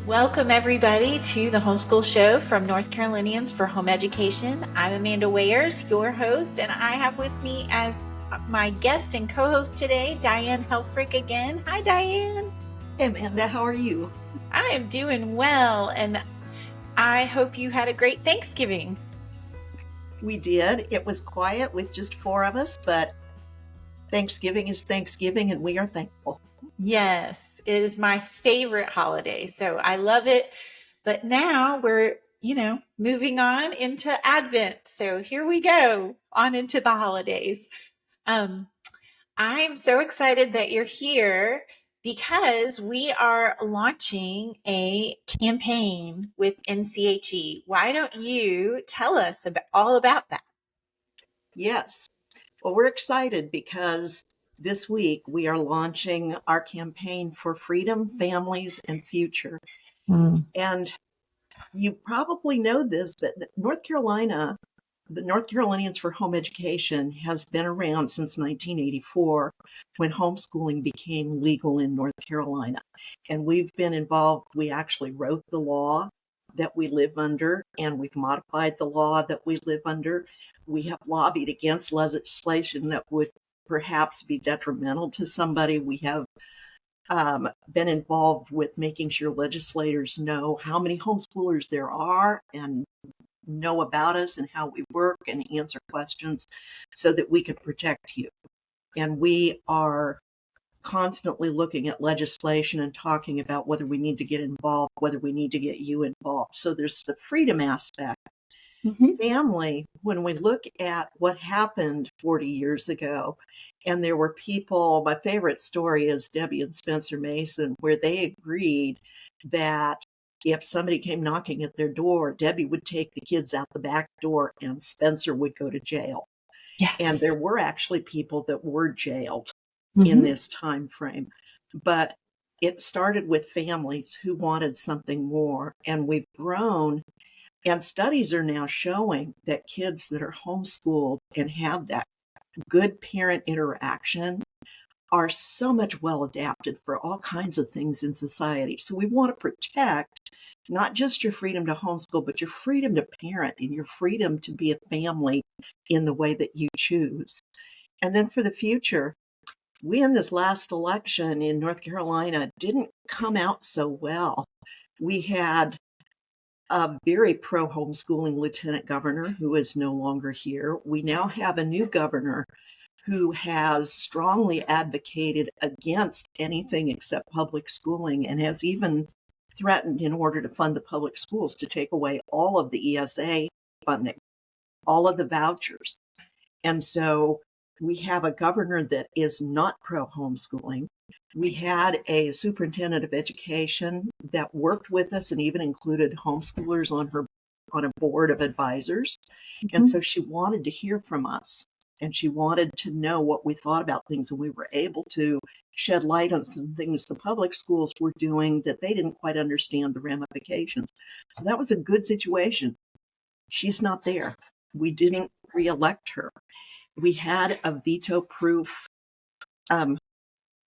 Welcome, everybody, to the Homeschool Show from North Carolinians for Home Education. I'm Amanda Wayers, your host, and I have with me as my guest and co-host today, Diane Helfrich again. Hi, Diane. Hey, Amanda, how are you? I am doing well, and I hope you had a great Thanksgiving. We did. It was quiet with just four of us, but Thanksgiving is Thanksgiving, and we are thankful. Yes, it is my favorite holiday, so I love it. But now we're, moving on into Advent. So here we go on into the holidays. I'm so excited that you're here because we are launching a campaign with NCHE. Why don't you tell us all about that? Yes. Well, we're excited because this week we are launching our campaign for freedom, families, and future. And you probably know this, but North Carolina, the North Carolinians for Home Education has been around since 1984 when homeschooling became legal in North Carolina. And we've been involved. We actually wrote the law that we live under, and we've modified the law that we live under. We have lobbied against legislation that would perhaps be detrimental to somebody. We have been involved with making sure legislators know how many homeschoolers there are and know about us and how we work and answer questions so that we can protect you. And we are constantly looking at legislation and talking about whether we need to get involved, whether we need to get you involved. So there's the freedom aspect. Family, when we look at what happened 40 years ago, and there were people, my favorite story is Debbie and Spencer Mason, where they agreed that if somebody came knocking at their door, Debbie would take the kids out the back door and Spencer would go to jail. Yes. And there were actually people that were jailed in this time frame. But it started with families who wanted something more, and we've grown. And studies are now showing that kids that are homeschooled and have that good parent interaction are so much well adapted for all kinds of things in society. So we want to protect not just your freedom to homeschool, but your freedom to parent and your freedom to be a family in the way that you choose. And then for the future, we in this last election in North Carolina didn't come out so well. We had a very pro-homeschooling lieutenant governor who is no longer here. We now have a new governor who has strongly advocated against anything except public schooling and has even threatened, in order to fund the public schools, to take away all of the ESA funding, all of the vouchers. And so we have a governor that is not pro-homeschooling. We had a superintendent of education that worked with us and even included homeschoolers on a board of advisors. And so she wanted to hear from us, and she wanted to know what we thought about things, and we were able to shed light on some things the public schools were doing that they didn't quite understand the ramifications. So that was a good situation. She's not there. We didn't reelect her. We had a veto-proof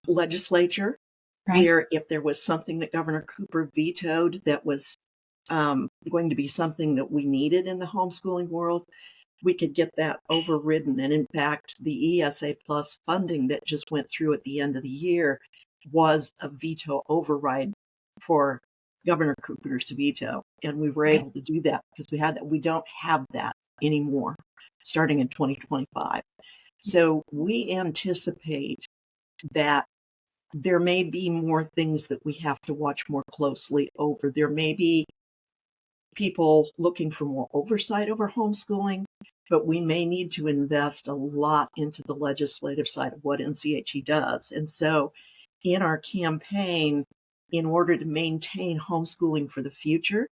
legislature, right, where if there was something that Governor Cooper vetoed that was going to be something that we needed in the homeschooling world, we could get that overridden. And in fact, the ESA Plus funding that just went through at the end of the year was a veto override for Governor Cooper's veto. And we were able to do that because we had that. We don't have that anymore starting in 2025. So we anticipate that there may be more things that we have to watch more closely over. There may be people looking for more oversight over homeschooling, but we may need to invest a lot into the legislative side of what NCHE does. And so in our campaign, in order to maintain homeschooling for the future,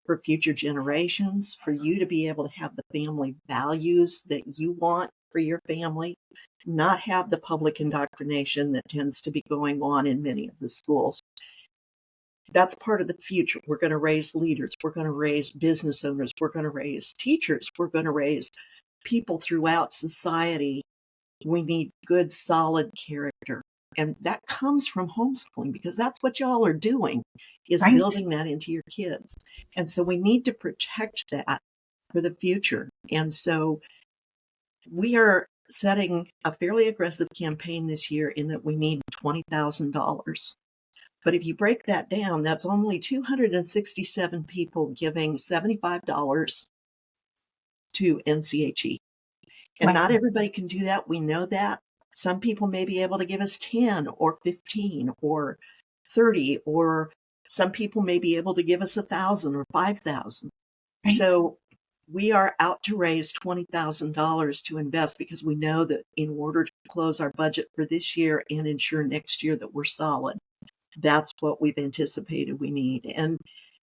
for future generations, for you to be able to have the family values that you want for your family, not have the public indoctrination that tends to be going on in many of the schools. That's part of the future. We're going to raise leaders. We're going to raise business owners. We're going to raise teachers. We're going to raise people throughout society. We need good, solid character. And that comes from homeschooling, because that's what y'all are doing, is Right. building that into your kids. And so we need to protect that for the future. And so we are setting a fairly aggressive campaign this year in that we need $20,000. But if you break that down, that's only 267 people giving $75 to NCHE. And Wow. not everybody can do that. We know that. Some people may be able to give us 10 or 15 or 30, or some people may be able to give us 1,000 or 5,000. Right. So we are out to raise $20,000 to invest, because we know that in order to close our budget for this year and ensure next year that we're solid, that's what we've anticipated we need. And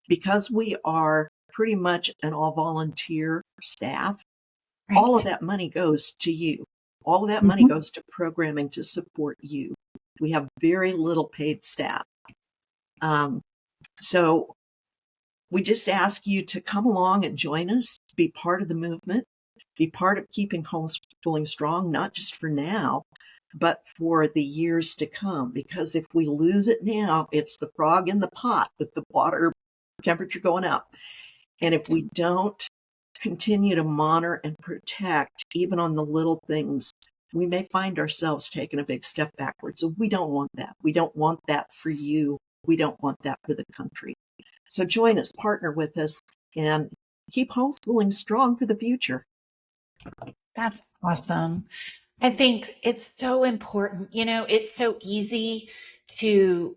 because we are pretty much an all volunteer staff, Right. all of that money goes to you. All of that money goes to programming to support you. We have very little paid staff. So we just ask you to come along and join us, be part of the movement, be part of keeping homeschooling strong, not just for now, but for the years to come. Because if we lose it now, it's the frog in the pot with the water temperature going up. And if we don't continue to monitor and protect, even on the little things, we may find ourselves taking a big step backwards. So we don't want that. We don't want that for you. We don't want that for the country. So join us, partner with us, and keep homeschooling strong for the future. That's awesome. I think it's so important. It's so easy to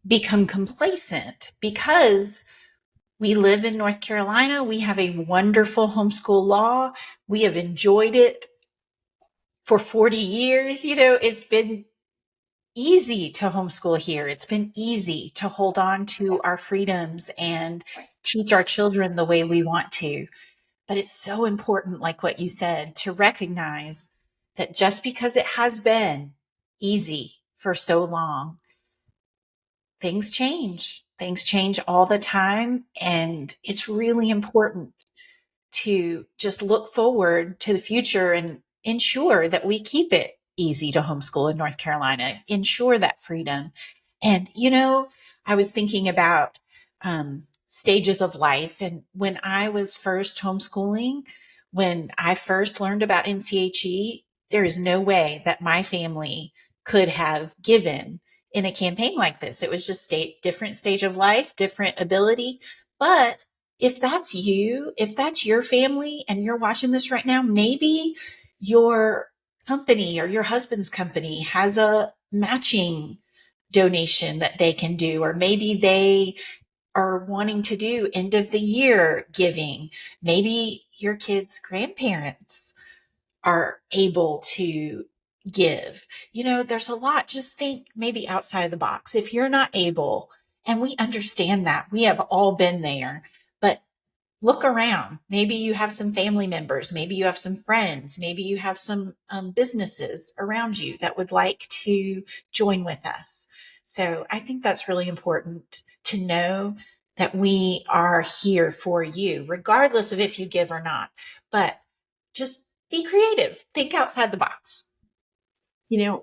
become complacent because we live in North Carolina. We have a wonderful homeschool law. We have enjoyed it for 40 years. It's been easy to homeschool here. It's been easy to hold on to our freedoms and teach our children the way we want to. But it's so important, like what you said, to recognize that just because it has been easy for so long, things change. Things change all the time. And it's really important to just look forward to the future and ensure that we keep it easy to homeschool in North Carolina, ensure that freedom. And, I was thinking about stages of life. And when I was first homeschooling, when I first learned about NCHE, there is no way that my family could have given in a campaign like this. It was just different stage of life, different ability. But if that's you, if that's your family and you're watching this right now, maybe your company or your husband's company has a matching donation that they can do, or maybe they are wanting to do end of the year giving. Maybe your kids' grandparents are able to give. There's a lot. Just think maybe outside of the box. If you're not able, and we understand that, we have all been there, but look around. Maybe you have some family members, maybe you have some friends, maybe you have some businesses around you that would like to join with us. So I think that's really important to know that we are here for you, regardless of if you give or not. But just be creative, think outside the box.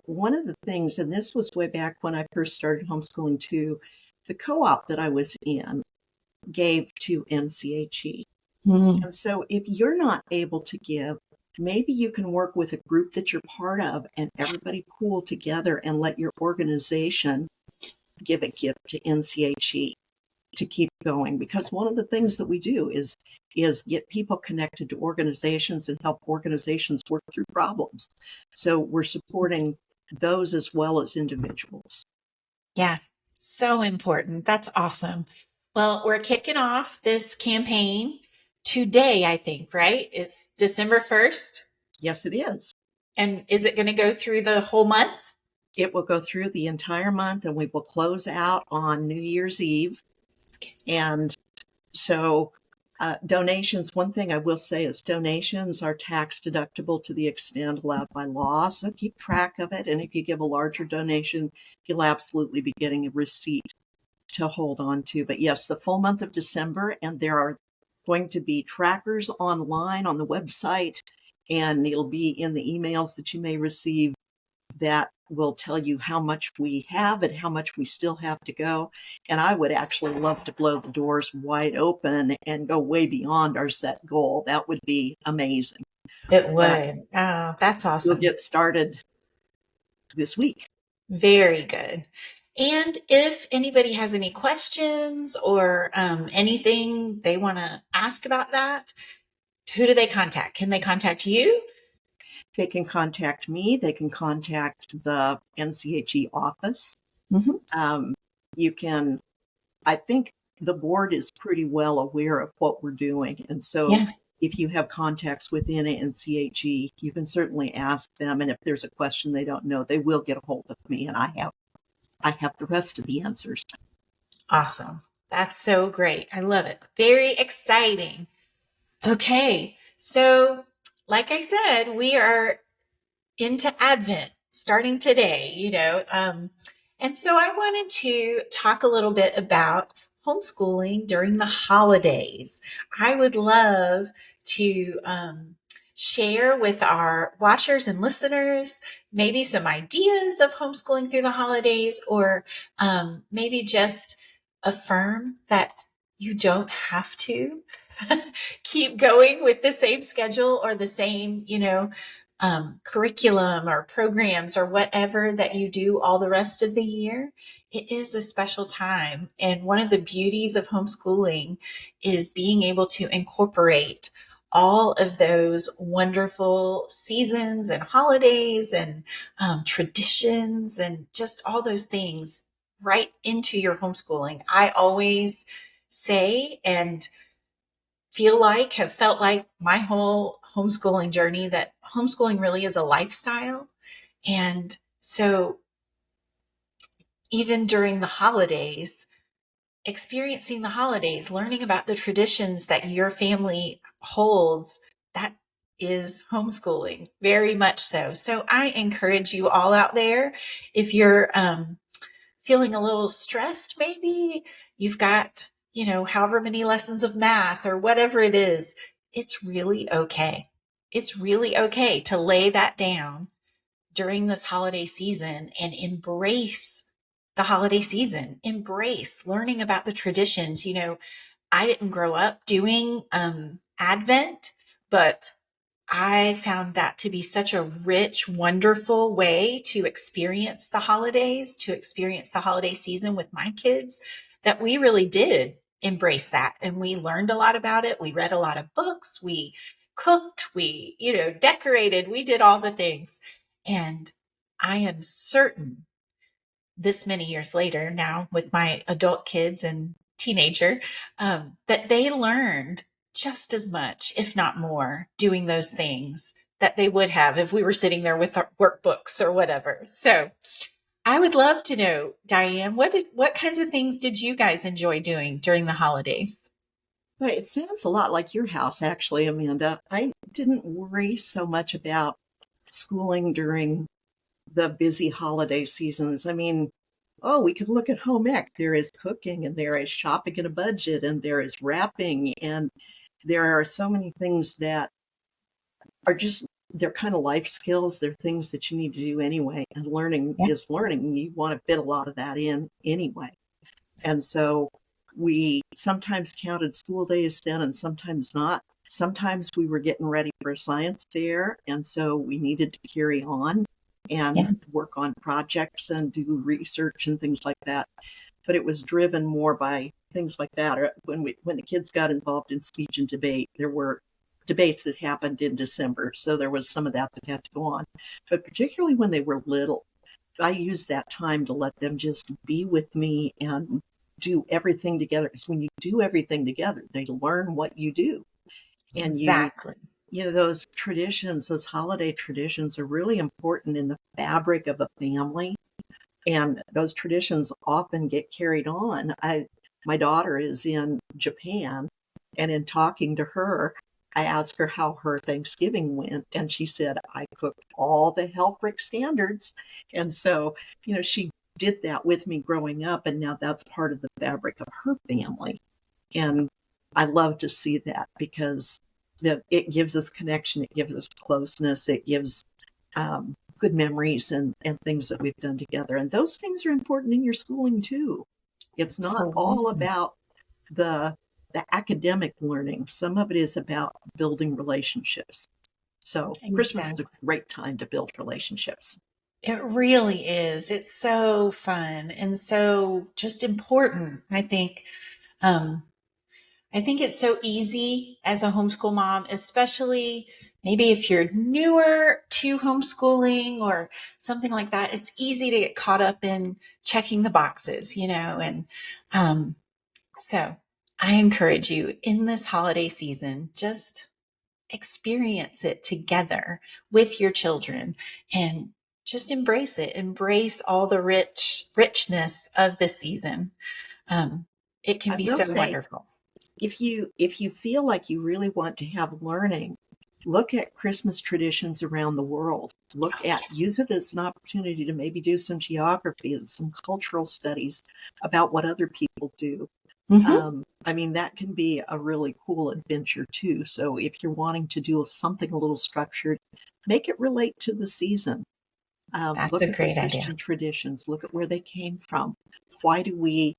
One of the things, and this was way back when I first started homeschooling too, the co-op that I was in gave to NCHE. And so if you're not able to give, maybe you can work with a group that you're part of and everybody pool together and let your organization give a gift to NCHE to keep going. Because one of the things that we do is get people connected to organizations and help organizations work through problems. So we're supporting those as well as individuals. Yeah, so important. That's awesome. Well, we're kicking off this campaign today, I think, right? It's December 1st. Yes, it is. And is it going to go through the whole month? It will go through the entire month, and we will close out on New Year's Eve. And so donations, one thing I will say is donations are tax deductible to the extent allowed by law. So keep track of it. And if you give a larger donation, you'll absolutely be getting a receipt to hold on to. But yes, the full month of December, and there are going to be trackers online on the website, and it'll be in the emails that you may receive that will tell you how much we have and how much we still have to go. And I would actually love to blow the doors wide open and go way beyond our set goal. That would be amazing. It But would. Oh, that's we'll awesome. get started this week. Very good. And if anybody has any questions or anything they want to ask about that, who do they contact? Can they contact you? They can contact me. They can contact the NCHE office. Mm-hmm. You can, I think the board is pretty well aware of what we're doing. And so Yeah. if you have contacts within NCHE, you can certainly ask them. And if there's a question they don't know, they will get a hold of me, and I have the rest of the answers. Awesome. That's so great. I love it. Very exciting. Okay. So, like I said, we are into Advent starting today, and so I wanted to talk a little bit about homeschooling during the holidays. I would love to share with our watchers and listeners maybe some ideas of homeschooling through the holidays, or maybe just affirm that you don't have to keep going with the same schedule or the same, curriculum or programs or whatever that you do all the rest of the year. It is a special time. And one of the beauties of homeschooling is being able to incorporate all of those wonderful seasons and holidays and traditions and just all those things right into your homeschooling. I always say and have felt like my whole homeschooling journey that homeschooling really is a lifestyle. And so even during the holidays, experiencing the holidays, learning about the traditions that your family holds, that is homeschooling, very much so. So I encourage you all out there, if you're feeling a little stressed, maybe you've got, however many lessons of math or whatever it is, it's really okay. It's really okay to lay that down during this holiday season and embrace the holiday season, embrace learning about the traditions. I didn't grow up doing Advent, but I found that to be such a rich, wonderful way to experience the holidays, to experience the holiday season with my kids, that we really did embrace that. And we learned a lot about it. We read a lot of books. We cooked. We, decorated. We did all the things. And I am certain this many years later now with my adult kids and teenager, that they learned just as much, if not more, doing those things that they would have if we were sitting there with our workbooks or whatever. So I would love to know, Diane, what kinds of things did you guys enjoy doing during the holidays? Well, it sounds a lot like your house, actually, Amanda. I didn't worry so much about schooling during the busy holiday seasons. I mean, we could look at home ec. There is cooking, and there is shopping in a budget, and there is wrapping, and there are so many things that are just, they're kind of life skills. They're things that you need to do anyway. And learning Yeah. is learning. You want to fit a lot of that in anyway. And so we sometimes counted school days then and sometimes not. Sometimes we were getting ready for a science fair, and so we needed to carry on and work on projects and do research and things like that. But it was driven more by things like that. Or when the kids got involved in speech and debate, there were debates that happened in December, so there was some of that had to go on. But particularly when they were little, I used that time to let them just be with me and do everything together. Because when you do everything together, they learn what you do. And Exactly. those traditions, those holiday traditions are really important in the fabric of a family. And those traditions often get carried on. My daughter is in Japan, and in talking to her, I asked her how her Thanksgiving went, and she said, I cooked all the Helfrich standards. And so, she did that with me growing up, and now that's part of the fabric of her family. And I love to see that because it gives us connection, it gives us closeness, it gives good memories and things that we've done together. And those things are important in your schooling too. It's not all Absolutely. about the academic learning. Some of it is about building relationships. So Christmas is a Exactly. great time to build relationships. It really is. It's so fun and so just important. Um, I think it's so easy as a homeschool mom, especially maybe if you're newer to homeschooling or something like that. It's easy to get caught up in checking the boxes, and um, so I encourage you in this holiday season, just experience it together with your children and just embrace it. Embrace all the richness of the season. It can I be will so say, wonderful. if you feel like you really want to have learning, look at Christmas traditions around the world. Oh, Use it as an opportunity to maybe do some geography and some cultural studies about what other people do. yeah. Hmm. I mean, that can be a really cool adventure too. So if you're wanting to do something a little structured, make it relate to the season. That's Look a at the great idea. Christian traditions, look at where they came from. Why do we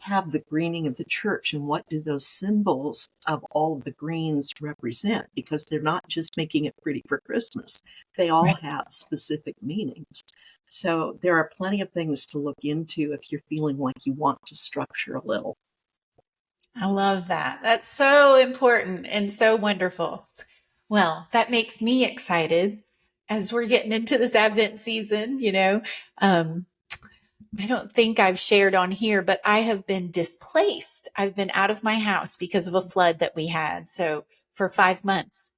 have the greening of the church, and what do those symbols of all of the greens represent? Because they're not just making it pretty for Christmas, they all Right. have specific meanings. So there are plenty of things to look into if you're feeling like you want to structure a little. I love that. That's so important and so wonderful. Well, that makes me excited as we're getting into this Advent season. Um, I don't think I've shared on here, but I have been displaced. I've been out of my house because of a flood that we had. So for 5 months,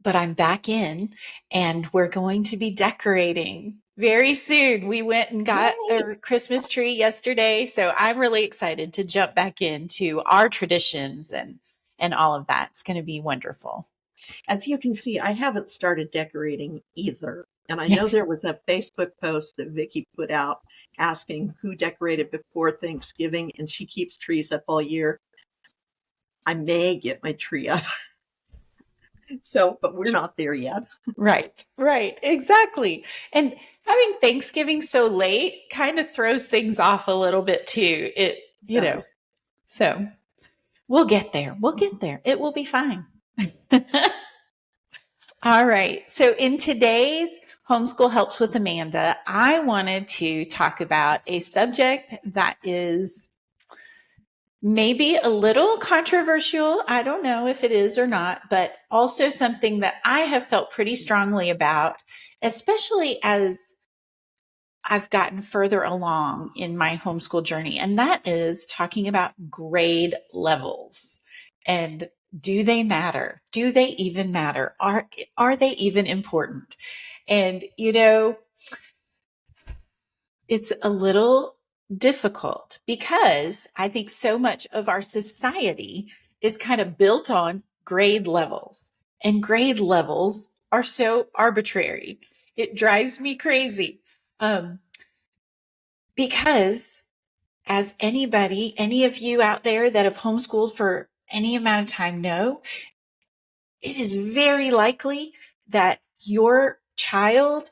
but I'm back in and we're going to be decorating very soon. We went and got Yay! a Christmas tree yesterday. So I'm really excited to jump back into our traditions and all of that. It's going to be wonderful. As you can see, I haven't started decorating either. And I know Yes. there was a Facebook post that Vicky put out asking who decorated before Thanksgiving, and she keeps trees up all year. I may get my tree up. So, but we're not there yet. Right, right, exactly. And having Thanksgiving so late kind of throws things off a little bit too. It does. So we'll get there. We'll get there. It will be fine. All right. So in today's Homeschool Helps with Amanda, I wanted to talk about a subject that is maybe a little controversial. I don't know if it is or not, but also something that I have felt pretty strongly about, especially as I've gotten further along in my homeschool journey. And that is talking about grade levels. And do they matter? Do they even matter? Are they even important? And it's a little difficult because I think so much of our society is kind of built on grade levels, and grade levels are so arbitrary. It drives me crazy. Because as any of you out there that have homeschooled for any amount of time know, it is very likely that your child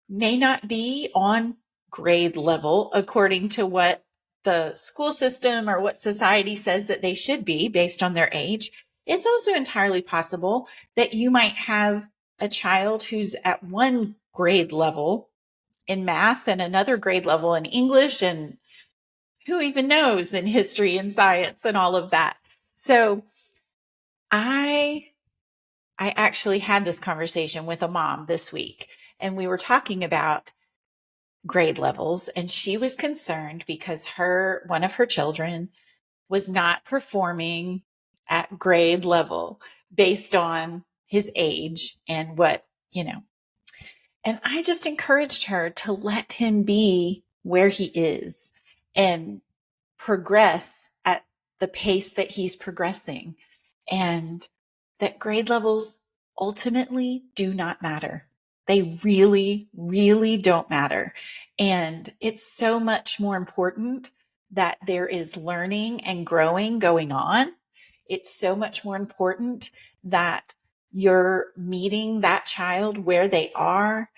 may not be on grade level according to what the school system or what society says that they should be based on their age. It's also entirely possible that you might have a child who's at one grade level in math and another grade level in English, and who even knows in history and science and all of that. So I I actually had this conversation with a mom this week, and we were talking about grade levels, and she was concerned because one of her children was not performing at grade level based on his age and and I just encouraged her to let him be where he is and progress at the pace that he's progressing, and that grade levels ultimately do not matter. They really, really don't matter. And it's so much more important that there is learning and growing going on. It's so much more important that you're meeting that child where they are.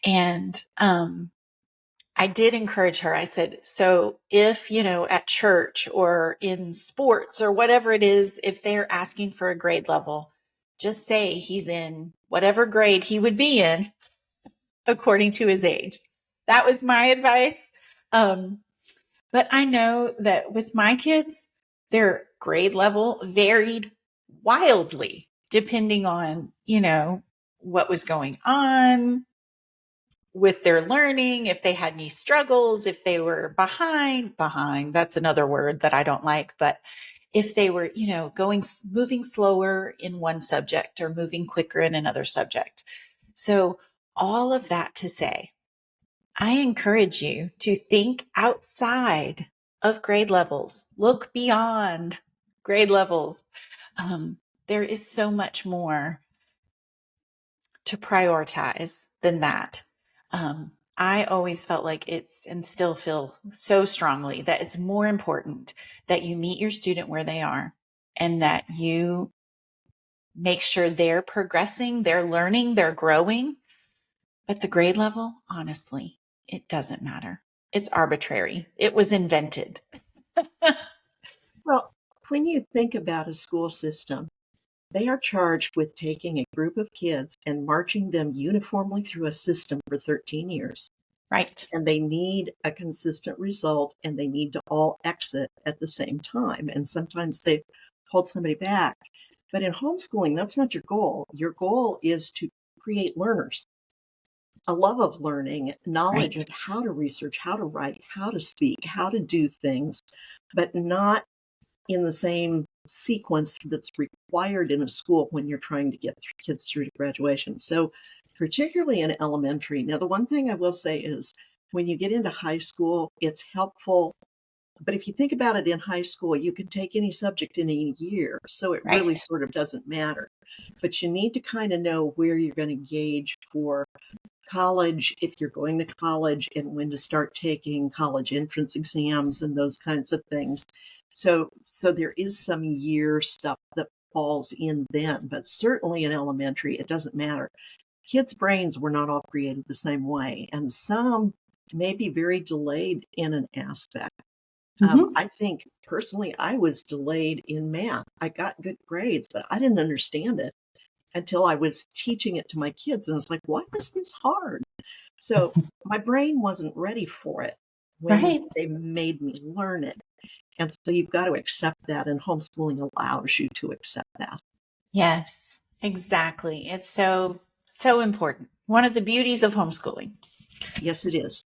And I did encourage her. I said, so if, at church or in sports or whatever it is, if they're asking for a grade level, just say he's in whatever grade he would be in according to his age. That was my advice. But I know that with my kids, their grade level varied wildly depending on, what was going on with their learning, if they had any struggles, if they were behind, that's another word that I don't like, but if they were, moving slower in one subject or moving quicker in another subject. So all of that to say, I encourage you to think outside of grade levels, look beyond grade levels. There is so much more to prioritize than that. I always felt like and still feel so strongly that it's more important that you meet your student where they are and that you make sure they're progressing, they're learning, they're growing. But the grade level, honestly, it doesn't matter. It's arbitrary. It was invented. Well, when you think about a school system, they are charged with taking a group of kids and marching them uniformly through a system for 13 years. Right. And they need a consistent result, and they need to all exit at the same time. And sometimes they hold somebody back. But in homeschooling, that's not your goal. Your goal is to create learners, a love of learning, knowledge Right. of how to research, how to write, how to speak, how to do things, but not in the same sequence that's required in a school when you're trying to get kids through to graduation. So particularly in elementary. Now, the one thing I will say is when you get into high school, it's helpful. But if you think about it in high school, you can take any subject in a year. So it really Right. sort of doesn't matter. But you need to kind of know where you're going to gauge for college, if you're going to college, and when to start taking college entrance exams and those kinds of things. So there is some year stuff that falls in then, but certainly in elementary, it doesn't matter. Kids' brains were not all created the same way, and some may be very delayed in an aspect. Mm-hmm. I think personally, I was delayed in math. I got good grades, but I didn't understand it until I was teaching it to my kids. And I was like, why is this hard? So my brain wasn't ready for it when Right. they made me learn it. And so you've got to accept that, and homeschooling allows you to accept that. Yes, exactly. It's so, so important. One of the beauties of homeschooling. Yes, it is.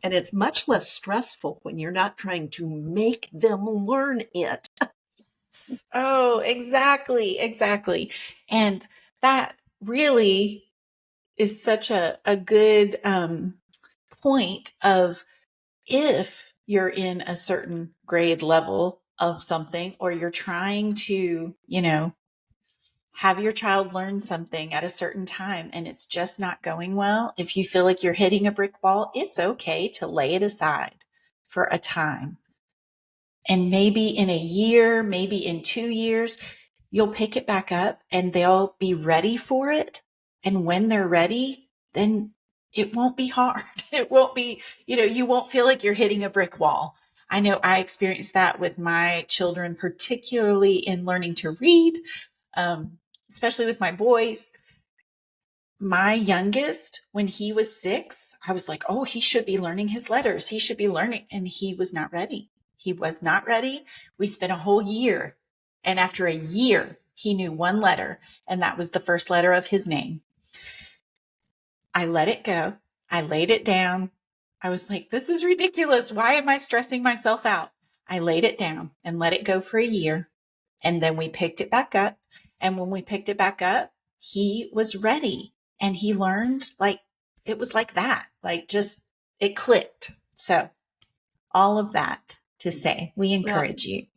And it's much less stressful when you're not trying to make them learn it. Oh, exactly, exactly. And that really is such a good point of if you're in a certain grade level of something or you're trying to, have your child learn something at a certain time and it's just not going well, if you feel like you're hitting a brick wall, it's okay to lay it aside for a time. And maybe in a year, maybe in 2 years, you'll pick it back up and they'll be ready for it. And when they're ready, then it won't be hard. It won't be, you won't feel like you're hitting a brick wall. I know I experienced that with my children, particularly in learning to read, especially with my boys. My youngest, when he was 6, I was like, oh, he should be learning his letters. He should be learning. And he was not ready. He was not ready. We spent a whole year. And after a year, he knew one letter, and that was the first letter of his name. I let it go. I laid it down. I was like, this is ridiculous. Why am I stressing myself out? I laid it down and let it go for a year. And then we picked it back up. And when we picked it back up, he was ready and he learned like it was like that, like just it clicked. So all of that to say, we Well, encourage you. and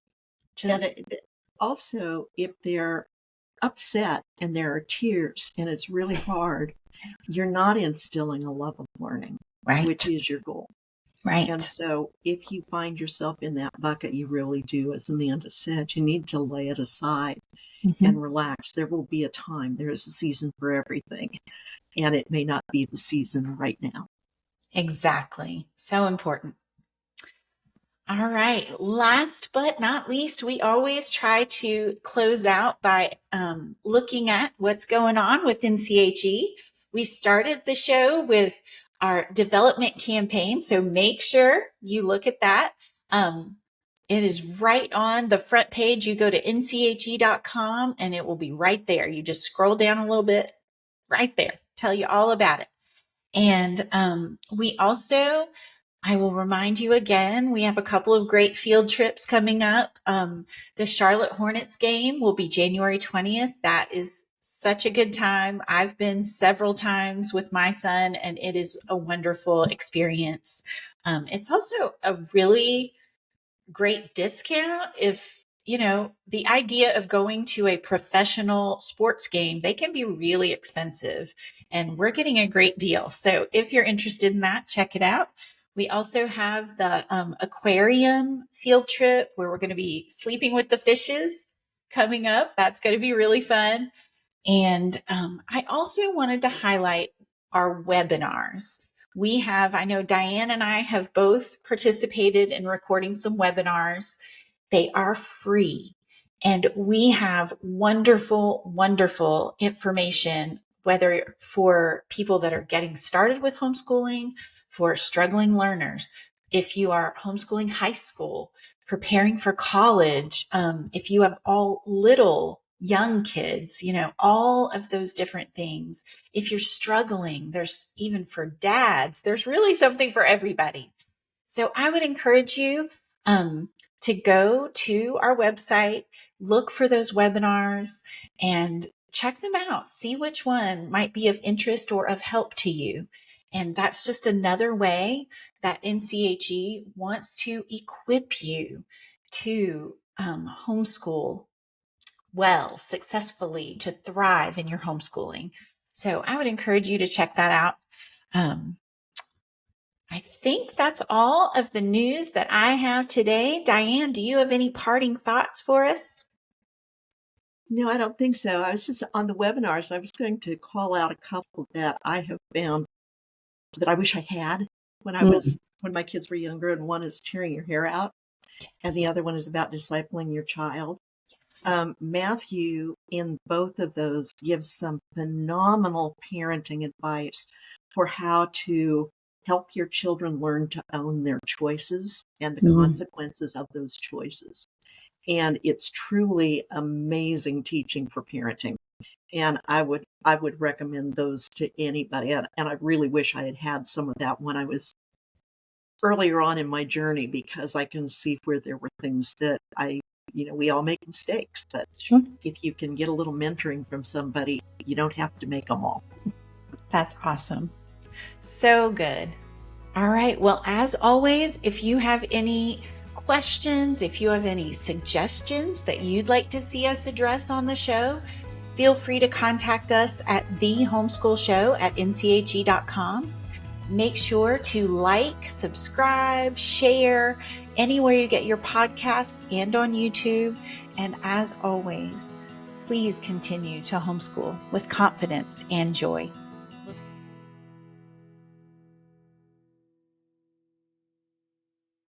Just also, if they're upset and there are tears and it's really hard, you're not instilling a love of learning, which right, is your goal. And right. so if you find yourself in that bucket, you really do, as Amanda said, you need to lay it aside. and relax. There will be a time. There is a season for everything, and it may not be the season right now. Exactly. So important. All right. Last but not least, we always try to close out by looking at what's going on with NCHE. We started the show with our development campaign, so make sure you look at that. It is right on the front page. You go to nche.com and it will be right there. You just scroll down a little bit, right there, tell you all about it. And we also, I will remind you again, we have a couple of great field trips coming up. The Charlotte Hornets game will be January 20th. That is such a good time. I've been several times with my son, and it is a wonderful experience. It's also a really great discount if, the idea of going to a professional sports game, they can be really expensive, and we're getting a great deal. So if you're interested in that, check it out. We also have the Aquarium field trip where we're going to be sleeping with the fishes coming up. That's going to be really fun. And I also wanted to highlight our webinars. I know Diane and I have both participated in recording some webinars. They are free, and we have wonderful, wonderful information, whether for people that are getting started with homeschooling, for struggling learners, if you are homeschooling high school, preparing for college, if you have all little young kids, all of those different things. If you're struggling, there's even for dads, there's really something for everybody. So I would encourage you to go to our website, look for those webinars and check them out. See which one might be of interest or of help to you. And that's just another way that NCHE wants to equip you to homeschool well, successfully, to thrive in your homeschooling. So I would encourage you to check that out. I think that's all of the news that I have today. Diane, do you have any parting thoughts for us? No, I don't think so. I was just on the webinars. I was going to call out a couple that I have found that I wish I had when my kids were younger. And one is tearing your hair out, and the other one is about discipling your child. Matthew, in both of those, gives some phenomenal parenting advice for how to help your children learn to own their choices and the consequences of those choices. And it's truly amazing teaching for parenting. And I would recommend those to anybody. And I really wish I had had some of that when I was earlier on in my journey, because I can see where there were things that we all make mistakes, but if you can get a little mentoring from somebody, you don't have to make them all. That's awesome. So good. All right. Well, as always, if you have any questions, if you have any suggestions that you'd like to see us address on the show, feel free to contact us at thehomeschoolshow@nche.com. Make sure to like, subscribe, share anywhere you get your podcasts and on YouTube. And as always, please continue to homeschool with confidence and joy.